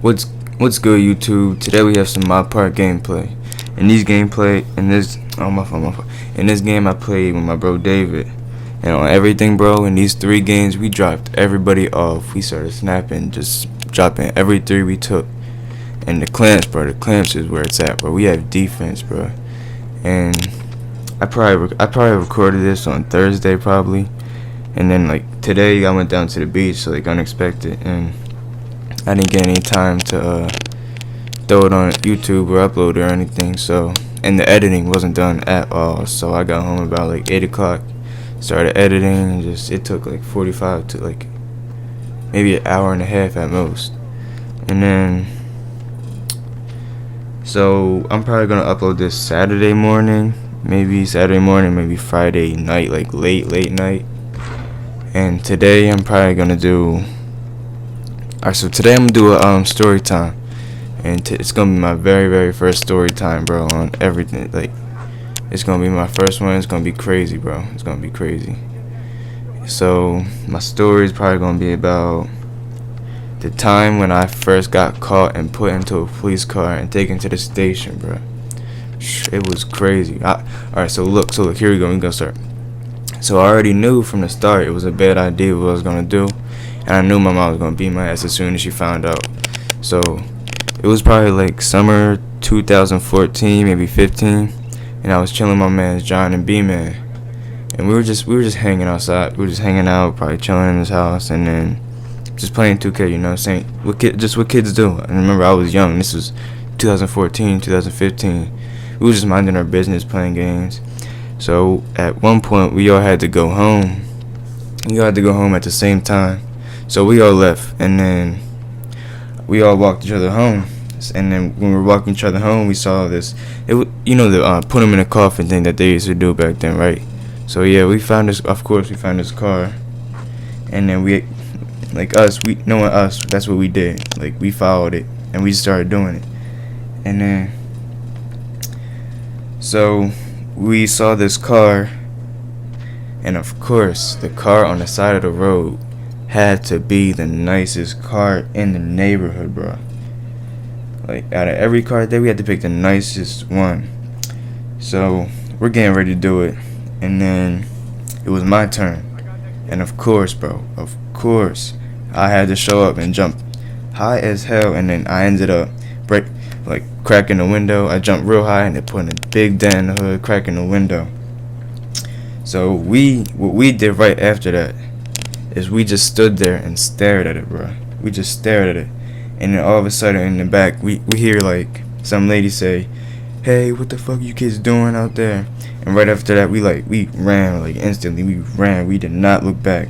What's what's good, YouTube? Today we have some MyPark gameplay. In this game I played with my bro David, and on everything, bro. In these 3 games we dropped everybody off. We started snapping, just dropping every 3 we took. And the clamps, bro. The clamps is where it's at, bro. We have defense, bro. And I probably recorded this on Thursday probably, and then like today I went down to the beach, so like unexpected, and I didn't get any time to throw it on YouTube or upload or anything. So, and the editing wasn't done at all. So I got home about like 8 o'clock, started editing, and it took like 45 to like maybe an hour and a half at most. And then, so I'm probably gonna upload this Saturday morning, maybe Friday night, like late night. And today I'm probably gonna do. Alright, so today I'm gonna do a story time, and it's gonna be my very first story time, bro, on everything. Like, it's gonna be my first one. It's gonna be crazy, bro. It's gonna be crazy. So my story is probably gonna be about the time when I first got caught and put into a police car and taken to the station, bro. It was crazy. Alright, so look, here we go. We're gonna start. So I already knew from the start it was a bad idea what I was gonna do. And I knew my mom was gonna beat my ass as soon as she found out. So it was probably like summer 2014, maybe 15, and I was chilling with my mans John and B-Man, and we were just hanging outside. We were just hanging out, probably chilling in his house, and then just playing 2K. You know what I'm saying? What kids do. And remember, I was young. This was 2014, 2015. We were just minding our business, playing games. So at one point, we all had to go home. We all had to go home at the same time. So we all left, and then we all walked each other home. And then when we were walking each other home, we saw this. The put them in a coffin thing that they used to do back then, right? So yeah, we found this. Of course, we found this car, and then knowing us, that's what we did. Like, we followed it, and we started doing it. And then, so we saw this car, and of course, the car on the side of the road had to be the nicest car in the neighborhood, bro. Like, out of every car there, we had to pick the nicest one. So we're getting ready to do it, and then it was my turn. And of course, bro, I had to show up and jump high as hell, and then I ended up cracking the window. I jumped real high and it put a big dent in the hood, cracking the window. So what we did right after that is we just stood there and stared at it, bro. We just stared at it, and then all of a sudden in the back we hear like some lady say, "Hey, what the fuck you kids doing out there?" And right after that we ran, like instantly. We ran. We did not look back,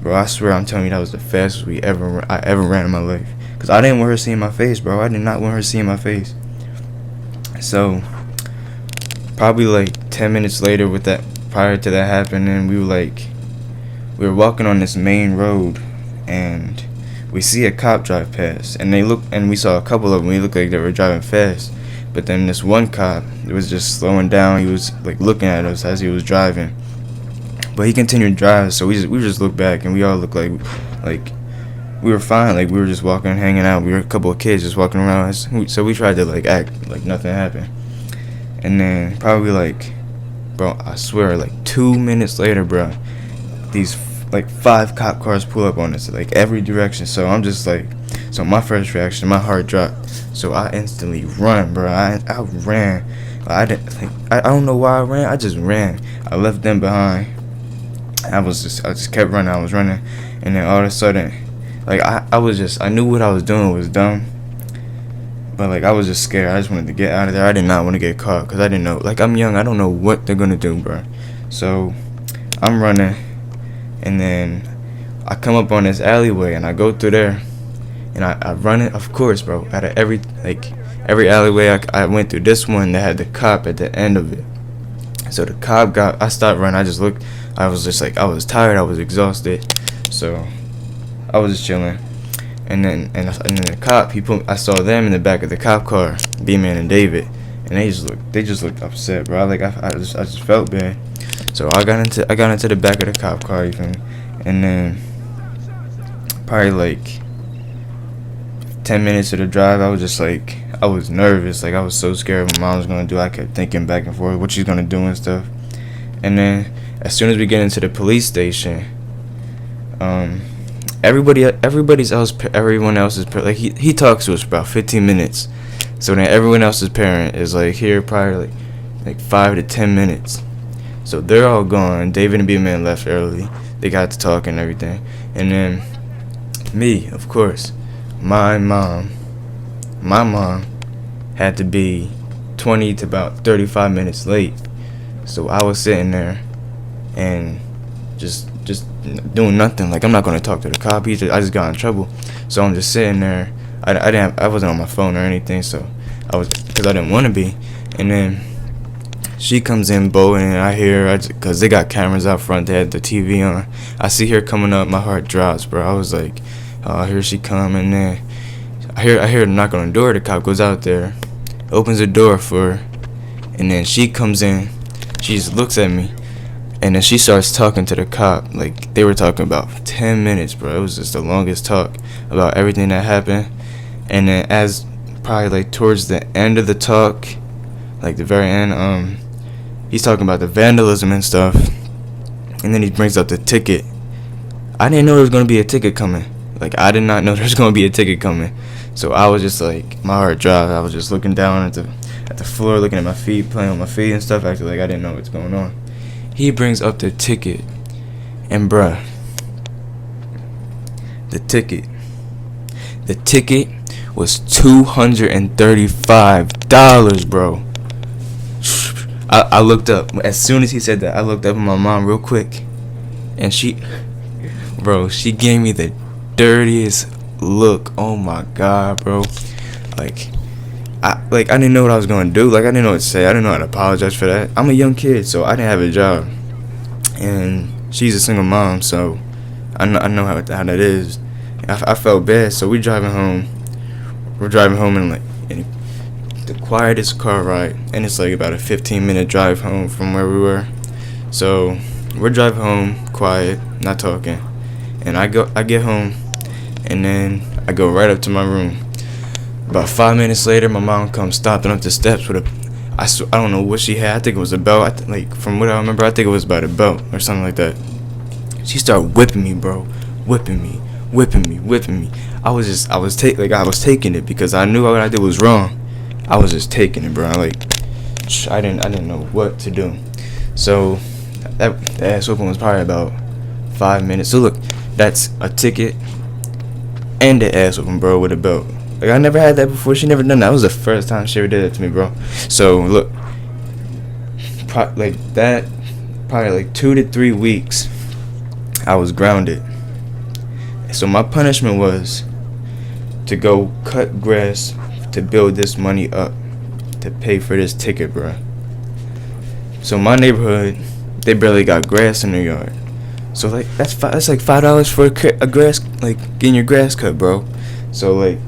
bro. I swear, I'm telling you, that was the fastest I ever ran in my life, cause I didn't want her seeing my face, bro. I did not want her seeing my face. So probably like 10 minutes later, prior to that happening, we were walking on this main road, and we see a cop drive past, and we saw a couple of them. We looked like they were driving fast, but then this one cop was just slowing down. He was like looking at us as he was driving, but he continued driving. So we just looked back, and we all looked like we were fine. Like, we were just walking, hanging out. We were a couple of kids just walking around. So we tried to act like nothing happened, and then probably bro, I swear, 2 minutes later, bro, these 5 cop cars pull up on us, every direction. So I'm just so my first reaction, my heart dropped. So I instantly run, bro. I ran. I don't know why I ran. I just ran. I left them behind. I just kept running. I was running, and then all of a sudden, I knew what I was doing was dumb, but I was just scared. I just wanted to get out of there. I did not want to get caught, because I didn't know. I'm young. I don't know what they're gonna do, bro. So I'm running, and then I come up on this alleyway, and I go through there, and I run it. Of course, bro. Out of every alleyway I went through, this one that had the cop at the end of it. So the cop I stopped running. I just looked. I was just I was tired. I was exhausted. So I was just chilling, and then the cop, I saw them in the back of the cop car, B-Man and David, and they just looked upset, bro. I just felt bad. So I got into the back of the cop car, you feel me? And then probably 10 minutes of the drive, I was just like, I was nervous. Like, I was so scared what my mom was going to do. I kept thinking back and forth what she's going to do and stuff. And then as soon as we get into the police station, everyone else's like he talks to us for about 15 minutes. So then everyone else's parent is like here probably like 5 to 10 minutes. So they're all gone. David and B-Man left early. They got to talk and everything. And then me, of course, my mom had to be 20 to about 35 minutes late. So I was sitting there and just doing nothing. Like, I'm not gonna talk to the cop. I just got in trouble. So I'm just sitting there. I wasn't on my phone or anything. So because I didn't want to be. And then she comes in bowling, and I hear her, because they got cameras out front. They had the TV on. I see her coming up. My heart drops, bro. I was like, oh, here she come. And then I hear her knock on the door. The cop goes out there, opens the door for her, and then she comes in. She just looks at me, and then she starts talking to the cop. Like, they were talking about 10 minutes, bro. It was just the longest talk about everything that happened. And then as probably like towards the end of the talk, like the very end, he's talking about the vandalism and stuff, and then he brings up the ticket. I didn't know there was going to be a ticket coming. Like, I did not know there was going to be a ticket coming. So I was just like, my heart dropped. I was just looking down at the floor, looking at my feet, playing with my feet and stuff, acting like I didn't know what's going on. He brings up the ticket, and bruh, the ticket was $235, bro. I looked up. As soon as he said that, I looked up at my mom real quick, and she gave me the dirtiest look. Oh my god, bro. I didn't know what I was gonna do. Like, I didn't know what to say. I didn't know how to apologize for that. I'm a young kid, so I didn't have a job, and she's a single mom, so I know how that is. I felt bad. So we're driving home in the quietest car ride, and it's like about a 15-minute drive home from where we were. So we're driving home quiet, not talking, and I get home, and then I go right up to my room. About 5 minutes later, my mom comes stopping up the steps with I don't know what she had. I think it was a belt. From what I remember, I think it was about a belt or something like that. She started whipping me, bro, whipping me. I was taking it because I knew what I did was wrong. I was just taking it, bro. I didn't know what to do. So the ass whooping was probably about 5 minutes. So look, that's a ticket and the ass whooping, bro, with a belt. Like, I never had that before. She never done that. That was the first time she ever did it to me, bro. So look, probably 2 to 3 weeks, I was grounded. So my punishment was to go cut grass to build this money up to pay for this ticket, bro. So my neighborhood, they barely got grass in their yard. So like that's like $5 for a grass, like getting your grass cut, bro. So like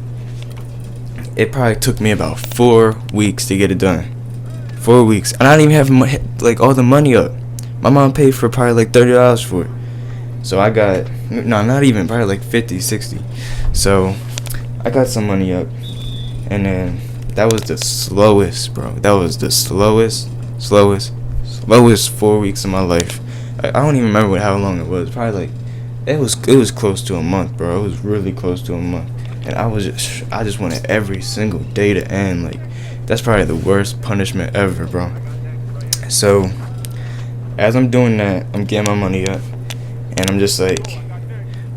it probably took me about 4 weeks to get it done. 4 weeks, and I didn't even have all the money up. My mom paid for probably like $30 for it. So I got, no, not even, probably like 50, 60. So I got some money up, and then that was the slowest, bro. That was the slowest 4 weeks of my life. I don't even remember how long it was. Probably it was close to a month, bro. It was really close to a month, and I just wanted every single day to end. Like, that's probably the worst punishment ever, bro. So as I'm doing that, I'm getting my money up. And I'm just like,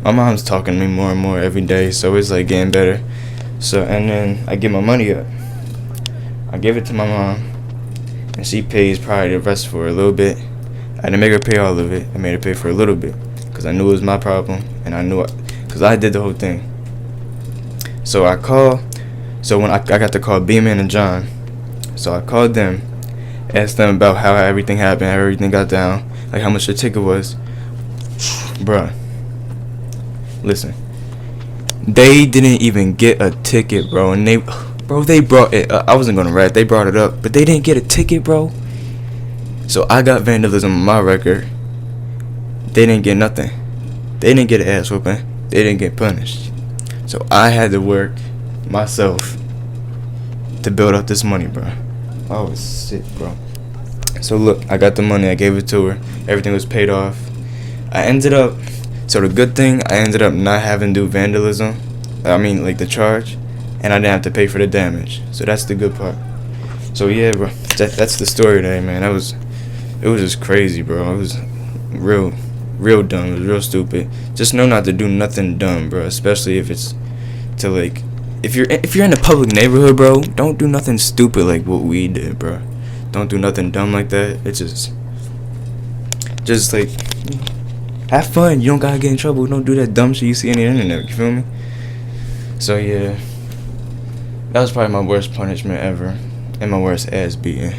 my mom's talking to me more and more every day, so it's like getting better. So, and then I get my money up. I give it to my mom, and she pays probably the rest for a little bit. I didn't make her pay all of it. I made her pay for a little bit, because I knew it was my problem, and I knew because I did the whole thing. So I when I got to call B-Man and John. So I called them, asked them about how everything happened, how everything got down, like how much the ticket was. Bruh, listen, they didn't even get a ticket, bro, and they brought it. I wasn't gonna rat. They brought it up, but they didn't get a ticket, bro. So I got vandalism on my record. They didn't get nothing. They didn't get an ass whooping. They didn't get punished. So I had to work myself to build up this money, bro. I was sick, bro. So look, I got the money, I gave it to her, everything was paid off. So the good thing, I ended up not having to do vandalism, like the charge, and I didn't have to pay for the damage. So that's the good part. So yeah, bro, that's the story today, man. It was just crazy, bro. It was real dumb. It was real stupid. Just know not to do nothing dumb, bro. Especially if it's to like, if you're in a public neighborhood, bro, don't do nothing stupid like what we did, bro. Don't do nothing dumb like that. It's just like, have fun. You don't gotta get in trouble. Don't do that dumb shit you see on the internet. You feel me? So yeah, that was probably my worst punishment ever, and my worst ass beating.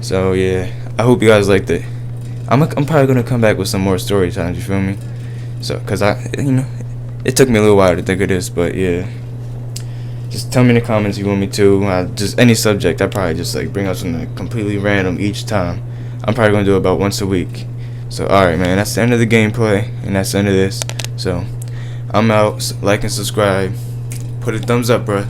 So yeah, I hope you guys liked it. I'm probably gonna come back with some more story times. You feel me? So, cause it took me a little while to think of this, but yeah. Just tell me in the comments if you want me to. Just any subject. I probably just like bring up something completely random each time. I'm probably gonna do it about once a week. So alright, man. That's the end of the gameplay, and that's the end of this. So I'm out. Like and subscribe. Put a thumbs up, bro.